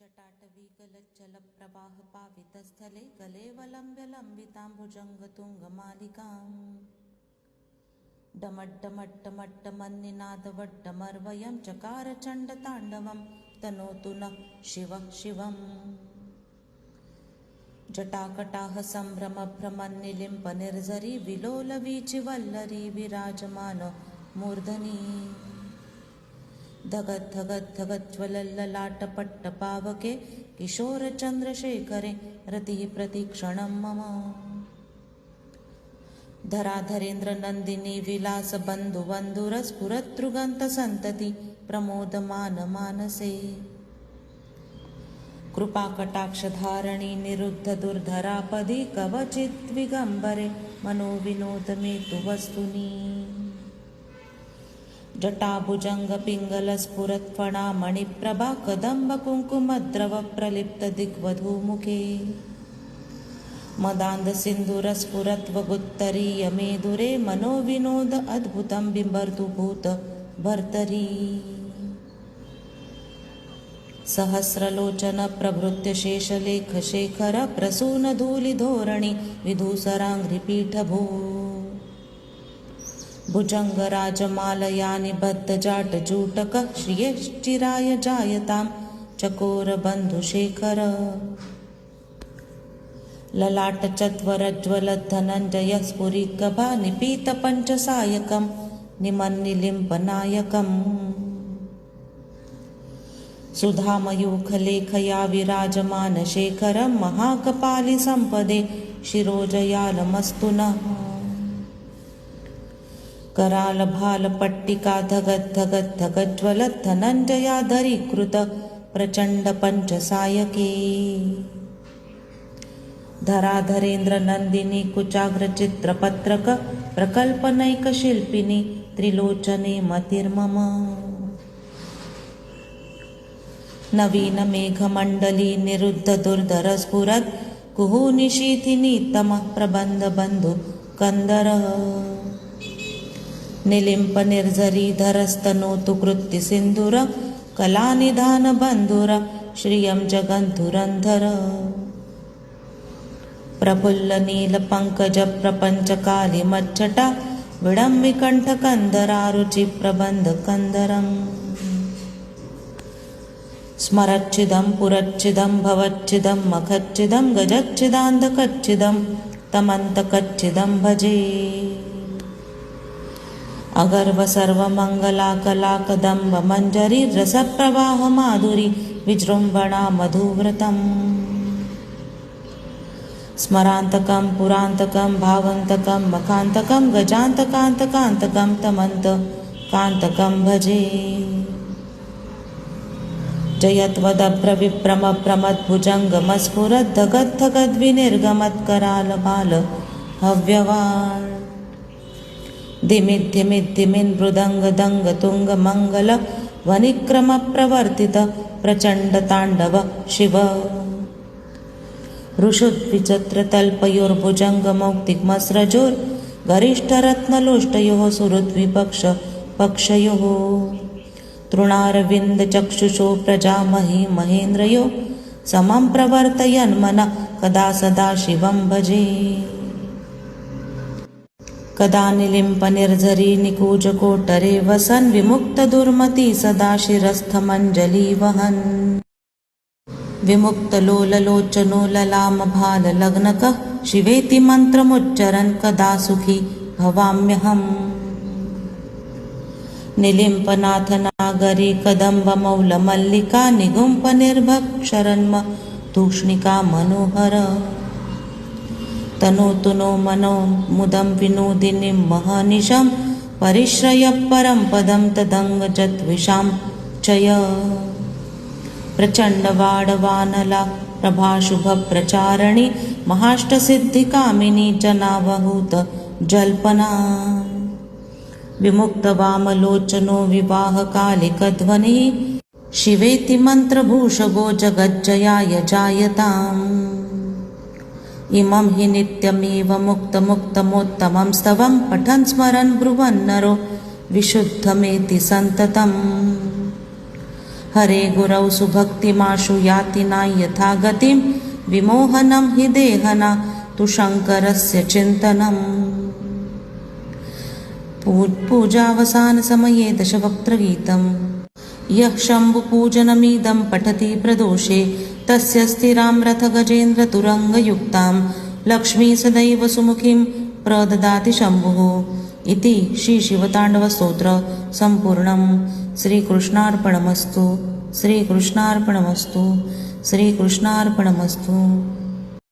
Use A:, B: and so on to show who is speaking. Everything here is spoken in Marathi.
A: जटाटवीगलज्जलप्रवाहपावितस्थले गलेवलम्ब्य लम्बिताम्बुजङ्गतुङ्गमालिकाम् डमड्डमड्डमड्डमन्निनादवड्डमर्वयं चकार चण्डताण्डवं तनोतु नः शिवः शिवम् जटाकटाह सम्भ्रमभ्रमन्निलिम्पनिर्झरी विलोलवीचिवल्लरी विराजमान मूर्धनि धगद्धगद्धगज्ज्वलल्ललाटपट्टपावके किशोरचन्द्रशेखरे रतिः प्रतिक्षणं मम धराधरेन्द्रनन्दिनी विलासबन्धुबन्धुरस्फुरत्तृगन्तसन्तति प्रमोदमानमानसे कृपाकटाक्षधारणी निरुद्धदुर्धरापदि कवचिद्विगम्बरे मनोविनोदमेतु वस्तुनि जटाभुजङ्गपिङ्गलस्फुरत्फणामणिप्रभा कदम्बकुङ्कुमद्रवप्रलिप्तदिग्वधूमुखे मदान्धसिन्धुरस्फुरत्वगुत्तरीयमेदुरे मनोविनोद अद्भुतं बिम्बर्तु भूतभर्तरी सहस्रलोचनप्रभृत्य शेषलेखशेखर प्रसूनधूलिधोरणि विधूसराङ्घ्रिपीठभू भुजङ्गराजमालयानि बद्धजाटजूटक श्रियश्चिराय जायतां चकोरबन्धुशेखर ललाटचत्वरज्ज्वलद्धनञ्जयः स्फुरिगभा निपीतपञ्चसायकं निमन्निलिम्पनायकम् सुधामयूखलेखया विराजमानशेखरं महाकपालिसम्पदे शिरोजयालमस्तु नः करालभालपट्टिका धगद्धगद्धगज्ज्वलद्धनञ्जयाधरीकृत प्रचण्डपञ्चसायके धराधरेन्द्रनन्दिनी कुचाग्रचित्रपत्रक प्रकल्पनैकशिल्पिनी त्रिलोचने मतिर्मम नवीनमेघमण्डली निरुद्धदुर्धरस्फुरत् कुहूनिशीथिनी तमः प्रबन्धबन्धु कन्दरः निलिम्पनिर्झरीधरस्तनोतु कृत्तिसिन्धुर कलानिधानबन्धुर श्रियं जगन्धुरन्धर प्रफुल्लनीलपङ्कजप्रपञ्चकालिमच्चटा विडम्बिकण्ठकन्दरारुचिप्रबन्धकन्दरम् स्मरच्चिदं पुरच्चिदं भवच्चिदं मखच्चिदं गजच्चिदान्धकच्चिदं तमन्तकच्चिदं भजे अगर्व सर्वमङ्गलाकलाकदम्ब मञ्जरी रसप्रवाह माधुरी विजृम्भणा मधुव्रतम् स्मरान्तकं पुरान्तकं भावान्तकं मखान्तकं गजान्तकान्तकान्तकं तमन्तकान्तकं भजे जयत्वदभ्रविभ्रमप्रमद्भुजङ्गमस्फुरद्धगद्धगद्विनिर्गमत्करालबाल हव्यवान् धिमिद्धिमिद्धिमिन् मृदङ्गदङ्गतुङ्गमङ्गल वनिक्रमप्रवर्तित प्रचण्डताण्डव शिव ऋषुद्विचित्रतल्पयोर्भुजङ्गमौक्तिकमस्रजोर्गरिष्ठरत्नलोष्टयोः सुहृद्विपक्ष पक्षयोः तृणारविन्दचक्षुषो प्रजामही महेन्द्रयो समं प्रवर्तयन्मनः कदा सदा शिवं भजे कदा निलिम्पनिर्झरी निकूजकोटरे वसन् विमुक्तदुर्मती सदा शिरस्थमञ्जलिवहन् विमुक्तलोललोचनो ललामभाललग्नकः शिवेति मन्त्रमुच्चरन् कदा सुखी भवाम्यहम् निलिम्पनाथनागरी कदम्बमौलमल्लिका निगुम्पनिर्भक्षरन्म तूष्णिका मनोहर तनोतु नो मनो मुदं विनोदिनीं महनिशं परिश्रयः परं पदं तदङ्गजद्विषां चय प्रचण्डवाडवानला प्रभाशुभप्रचारिणी महाष्टसिद्धिकामिनी जनावहूत जल्पना विमुक्तवामलोचनो विवाहकालिकध्वनिः शिवेति मन्त्रभूषगो जगज्जयाय जायताम् इमं हि नित्यमेव मुक्तमुक्तमोत्तमं स्तवं पठन् स्मरन् ब्रुवन्नरो विशुद्धमेति सन्ततम् हरे गुरौ सुभक्तिमाशु याति नायथा गतिं विमोहनं हि देहना तु शङ्करस्य चिन्तनम्। पूजावसानसमये दशवक्त्रगीतम्। यः शम्भुपूजनमिदं पठति प्रदोषे तस्य स्थिरां रथगजेन्द्रतुरङ्गयुक्तां लक्ष्मी सदैव सुमुखीं प्रददाति शम्भुः। इति श्रीशिवताण्डवस्तोत्र सम्पूर्णम्। श्रीकृष्णार्पणमस्तु। श्रीकृष्णार्पणमस्तु। श्रीकृष्णार्पणमस्तु।